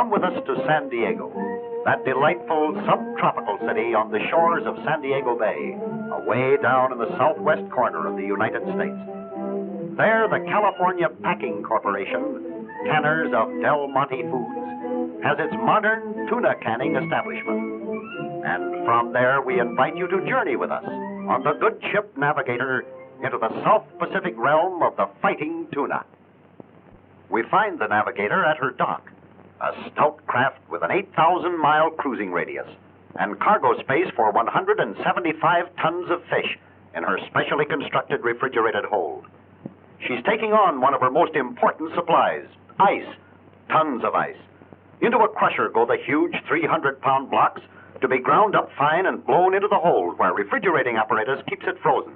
come with us to San Diego, that delightful subtropical city on the shores of San Diego Bay, away down in the southwest corner of the United States. There, the California Packing Corporation, canners of Del Monte Foods, has its modern tuna canning establishment. And from there, we invite you to journey with us on the good ship Navigator into the South Pacific realm of the fighting tuna. We find the Navigator at her dock, a stout craft with an 8,000-mile cruising radius and cargo space for 175 tons of fish in her specially constructed refrigerated hold. She's taking on one of her most important supplies, ice, tons of ice. Into a crusher go the huge 300-pound blocks to be ground up fine and blown into the hold where refrigerating apparatus keeps it frozen.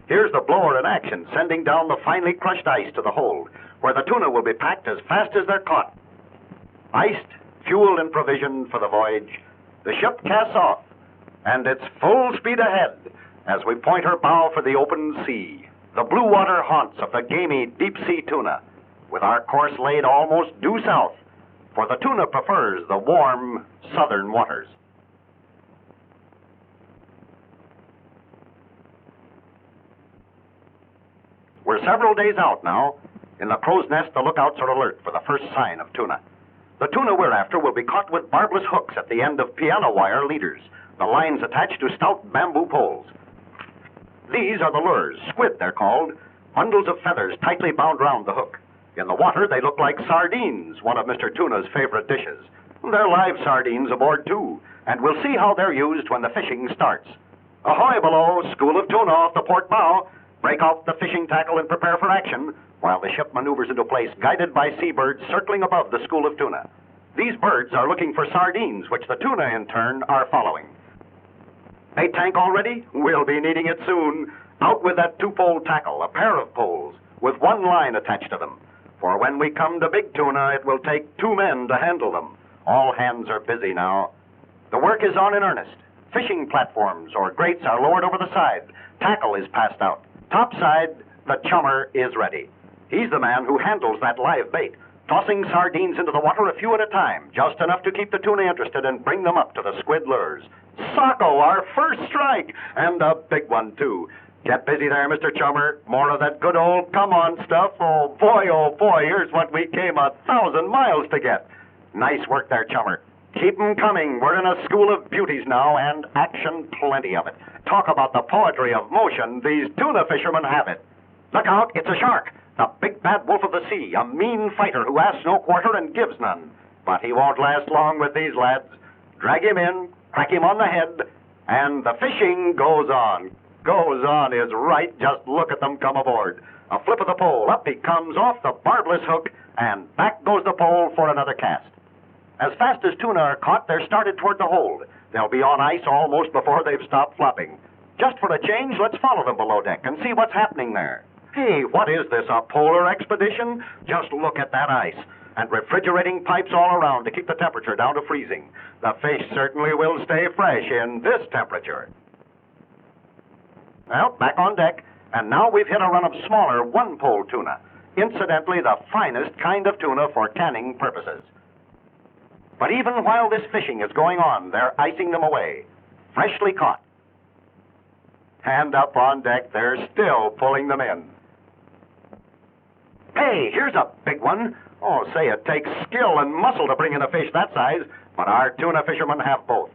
Here's the blower in action, sending down the finely crushed ice to the hold, where the tuna will be packed as fast as they're caught. Iced, fueled, and provisioned for the voyage, the ship casts off, and it's full speed ahead as we point her bow for the open sea, the blue water haunts of the gamey deep-sea tuna, with our course laid almost due south, for the tuna prefers the warm southern waters. We're several days out now. In the crow's nest, the lookouts are alert for the first sign of tuna. The tuna we're after will be caught with barbless hooks at the end of piano wire leaders, the lines attached to stout bamboo poles. These are the lures, squid they're called, bundles of feathers tightly bound round the hook. In the water, they look like sardines, one of Mr. Tuna's favorite dishes. They're live sardines aboard, too, and we'll see how they're used when the fishing starts. Ahoy below, school of tuna off the port bow. Break off the fishing tackle and prepare for action while the ship maneuvers into place, guided by seabirds circling above the school of tuna. These birds are looking for sardines, which the tuna, in turn, are following. Bait tank all ready? We'll be needing it soon. Out with that two-pole tackle, a pair of poles, with one line attached to them. For when we come to big tuna, it will take 2 men to handle them. All hands are busy now. The work is on in earnest. Fishing platforms or grates are lowered over the side. Tackle is passed out. Topside, the chummer is ready. He's the man who handles that live bait, tossing sardines into the water a few at a time, just enough to keep the tuna interested and bring them up to the squid lures. Socko, our first strike, and a big one, too. Get busy there, Mr. Chummer. More of that good old come-on stuff. Oh, boy, here's what we came 1,000 miles to get. Nice work there, Chummer. Keep 'em coming. We're in a school of beauties now, and action, plenty of it. Talk about the poetry of motion. These tuna fishermen have it. Look out, it's a shark. The big bad wolf of the sea, a mean fighter who asks no quarter and gives none. But he won't last long with these lads. Drag him in, crack him on the head, and the fishing goes on. Goes on is right. Just look at them come aboard. A flip of the pole, up he comes off the barbless hook, and back goes the pole for another cast. As fast as tuna are caught, they're started toward the hold. They'll be on ice almost before they've stopped flopping. Just for a change, let's follow them below deck and see what's happening there. Hey, what is this, a polar expedition? Just look at that ice. And refrigerating pipes all around to keep the temperature down to freezing. The fish certainly will stay fresh in this temperature. Well, back on deck, and now we've hit a run of smaller one-pole tuna. Incidentally, the finest kind of tuna for canning purposes. But even while this fishing is going on, they're icing them away, freshly caught. And up on deck, they're still pulling them in. Hey, here's a big one. Oh, say, it takes skill and muscle to bring in a fish that size, but our tuna fishermen have both.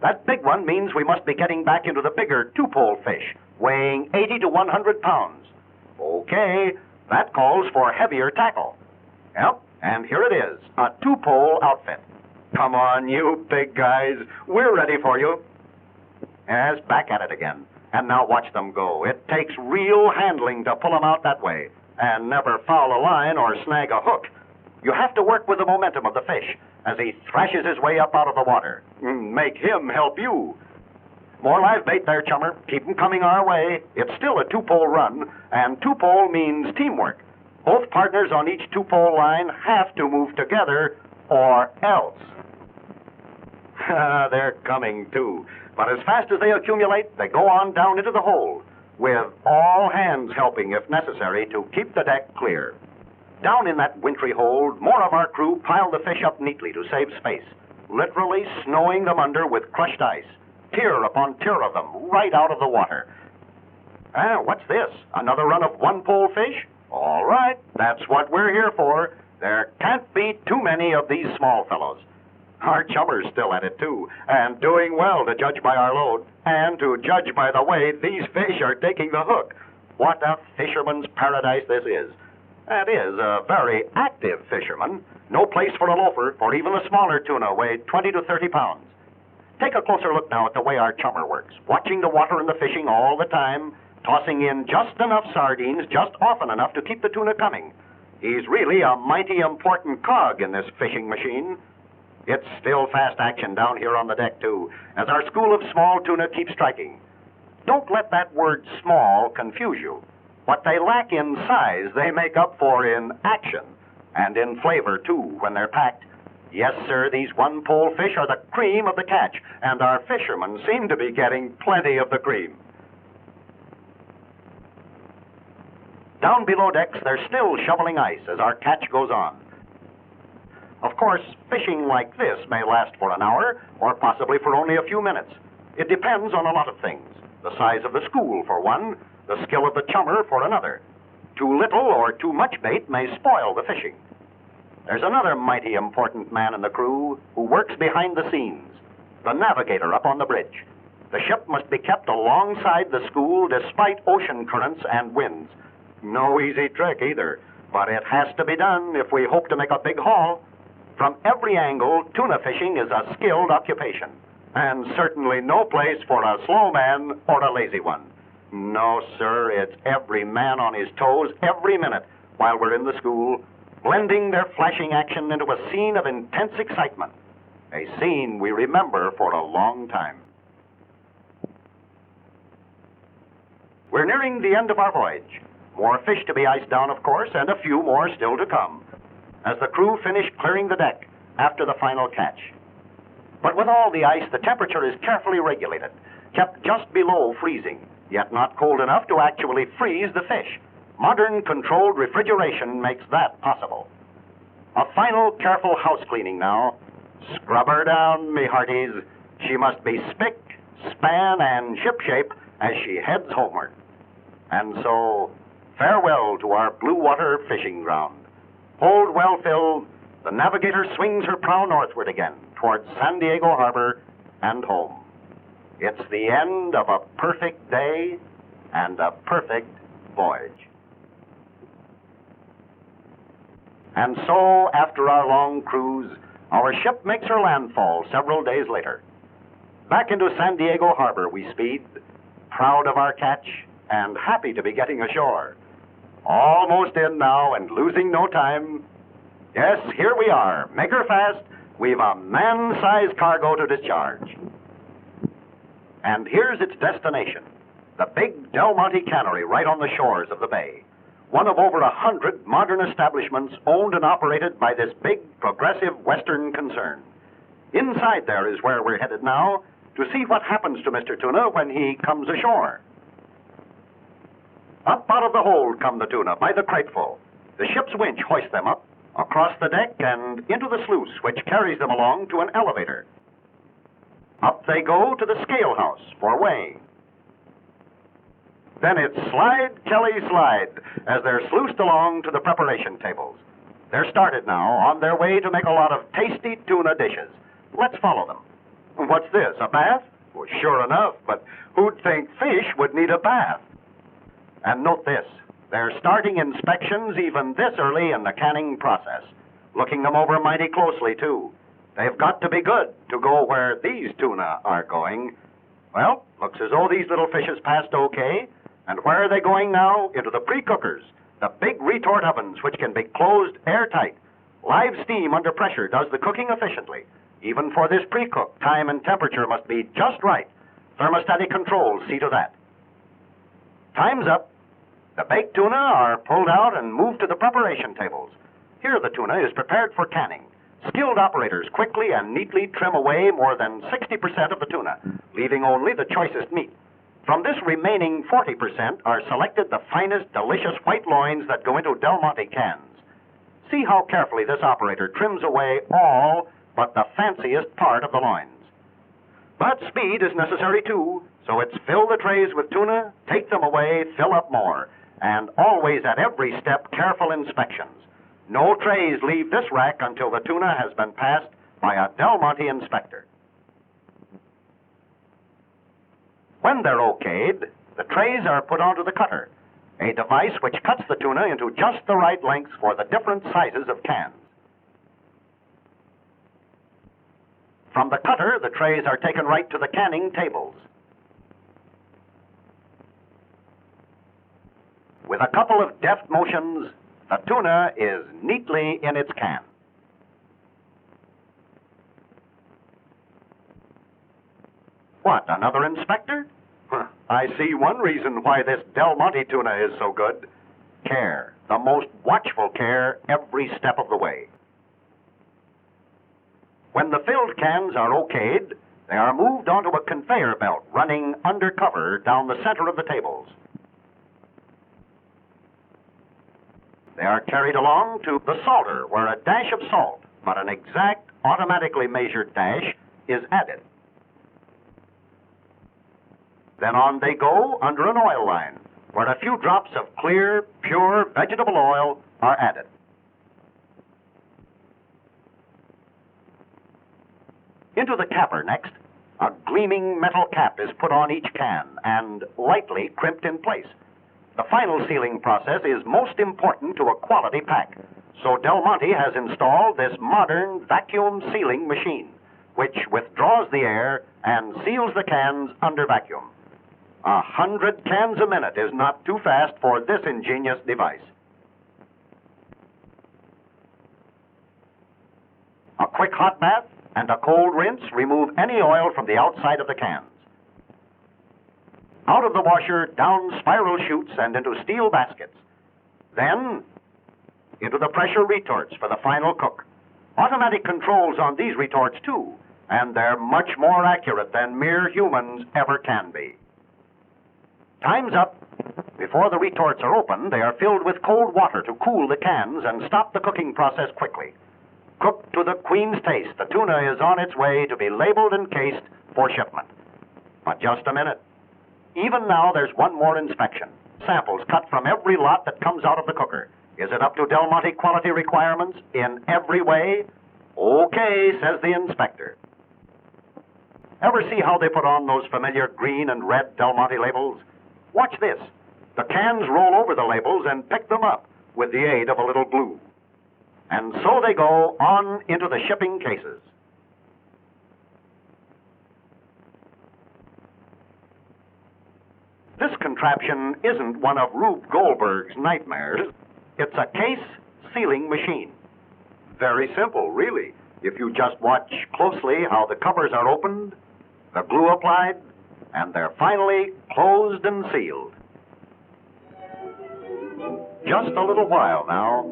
That big one means we must be getting back into the bigger two-pole fish, weighing 80 to 100 pounds. Okay, that calls for heavier tackle. Yep, and here it is, a two-pole outfit. Come on, you big guys. We're ready for you. Yes, back at it again. And now watch them go. It takes real handling to pull them out that way. And never foul a line or snag a hook. You have to work with the momentum of the fish as he thrashes his way up out of the water. Make him help you. More live bait there, Chummer. Keep them coming our way. It's still a two-pole run, and two-pole means teamwork. Both partners on each two-pole line have to move together, or else. They're coming, too. But as fast as they accumulate, they go on down into the hold, with all hands helping, if necessary, to keep the deck clear. Down in that wintry hold, more of our crew pile the fish up neatly to save space, literally snowing them under with crushed ice, tier upon tier of them, right out of the water. What's this? Another run of one-pole fish? All right, that's what we're here for. There can't be too many of these small fellows. Our chummer's still at it, too, and doing well to judge by our load, and to judge by the way these fish are taking the hook. What a fisherman's paradise this is. That is a very active fisherman. No place for a loafer, for even a smaller tuna weighed 20 to 30 pounds. Take a closer look now at the way our chummer works, watching the water and the fishing all the time, tossing in just enough sardines, just often enough to keep the tuna coming. He's really a mighty important cog in this fishing machine. It's still fast action down here on the deck, too, as our school of small tuna keeps striking. Don't let that word small confuse you. What they lack in size, they make up for in action, and in flavor, too, when they're packed. Yes, sir, these one-pole fish are the cream of the catch, and our fishermen seem to be getting plenty of the cream. Down below decks, they're still shoveling ice as our catch goes on. Of course, fishing like this may last for an hour, or possibly for only a few minutes. It depends on a lot of things. The size of the school, for one, the skill of the chummer, for another. Too little or too much bait may spoil the fishing. There's another mighty important man in the crew who works behind the scenes, the navigator up on the bridge. The ship must be kept alongside the school despite ocean currents and winds. No easy trick either, but it has to be done if we hope to make a big haul. From every angle, tuna fishing is a skilled occupation, and certainly no place for a slow man or a lazy one. No, sir, it's every man on his toes every minute while we're in the school, blending their flashing action into a scene of intense excitement, a scene we remember for a long time. We're nearing the end of our voyage. More fish to be iced down, of course, and a few more still to come, as the crew finish clearing the deck after the final catch. But with all the ice, the temperature is carefully regulated, kept just below freezing, yet not cold enough to actually freeze the fish. Modern controlled refrigeration makes that possible. A final careful house cleaning now. Scrub her down, me hearties. She must be spick, span, and shipshape as she heads homeward. And so, farewell to our blue water fishing ground. Hold well filled, the navigator swings her prow northward again towards San Diego Harbor and home. It's the end of a perfect day and a perfect voyage. And so, after our long cruise, our ship makes her landfall several days later. Back into San Diego Harbor we speed, proud of our catch and happy to be getting ashore. Almost in now and losing no time. Yes, here we are. Make her fast. We've a man-sized cargo to discharge. And here's its destination, the big Del Monte cannery right on the shores of the bay. One of over 100 modern establishments owned and operated by this big, progressive Western concern. Inside there is where we're headed now to see what happens to Mr. Tuna when he comes ashore. Up out of the hold come the tuna by the crateful. The ship's winch hoists them up, across the deck and into the sluice, which carries them along to an elevator. Up they go to the scale house for weighing. Then it's slide, Kelly, slide, as they're sluiced along to the preparation tables. They're started now, on their way to make a lot of tasty tuna dishes. Let's follow them. What's this, a bath? Well, sure enough, but who'd think fish would need a bath? And note this, they're starting inspections even this early in the canning process, looking them over mighty closely, too. They've got to be good to go where these tuna are going. Well, looks as though these little fishes passed okay. And where are they going now? Into the pre-cookers, the big retort ovens which can be closed airtight. Live steam under pressure does the cooking efficiently. Even for this pre-cook, time and temperature must be just right. Thermostatic controls see to that. Time's up. The baked tuna are pulled out and moved to the preparation tables. Here the tuna is prepared for canning. Skilled operators quickly and neatly trim away more than 60% of the tuna, leaving only the choicest meat. From this remaining 40% are selected the finest, delicious white loins that go into Del Monte cans. See how carefully this operator trims away all but the fanciest part of the loins. But speed is necessary too, so it's fill the trays with tuna, take them away, fill up more, and always at every step careful inspections. No trays leave this rack until the tuna has been passed by a Del Monte inspector. When they're okayed, the trays are put onto the cutter, a device which cuts the tuna into just the right lengths for the different sizes of cans. From the cutter, the trays are taken right to the canning tables. With a couple of deft motions, the tuna is neatly in its can. What, another inspector? I see one reason why this Del Monte tuna is so good. Care, the most watchful care every step of the way. When the filled cans are okayed, they are moved onto a conveyor belt running undercover down the center of the tables. They are carried along to the salter, where a dash of salt, but an exact, automatically measured dash, is added. Then on they go under an oil line, where a few drops of clear, pure vegetable oil are added. Into the capper next, a gleaming metal cap is put on each can and lightly crimped in place. The final sealing process is most important to a quality pack, so Del Monte has installed this modern vacuum sealing machine, which withdraws the air and seals the cans under vacuum. 100 cans a minute is not too fast for this ingenious device. A quick hot bath and a cold rinse remove any oil from the outside of the cans. Out of the washer, down spiral chutes and into steel baskets. Then, into the pressure retorts for the final cook. Automatic controls on these retorts too, and they're much more accurate than mere humans ever can be. Time's up. Before the retorts are opened, they are filled with cold water to cool the cans and stop the cooking process quickly. Cooked to the queen's taste, the tuna is on its way to be labeled and cased for shipment. But just a minute. Even now, there's one more inspection. Samples cut from every lot that comes out of the cooker. Is it up to Del Monte quality requirements in every way? Okay, says the inspector. Ever see how they put on those familiar green and red Del Monte labels? Watch this. The cans roll over the labels and pick them up with the aid of a little glue. And so they go on into the shipping cases. This contraption isn't one of Rube Goldberg's nightmares. It's a case sealing machine. Very simple, really, if you just watch closely how the covers are opened, the glue applied, and they're finally closed and sealed. Just a little while now,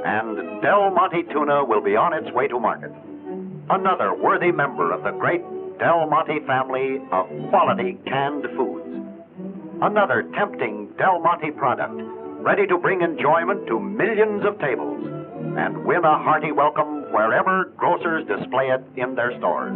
and Del Monte tuna will be on its way to market. Another worthy member of the great Del Monte family of quality canned foods. Another tempting Del Monte product, ready to bring enjoyment to millions of tables and win a hearty welcome wherever grocers display it in their stores.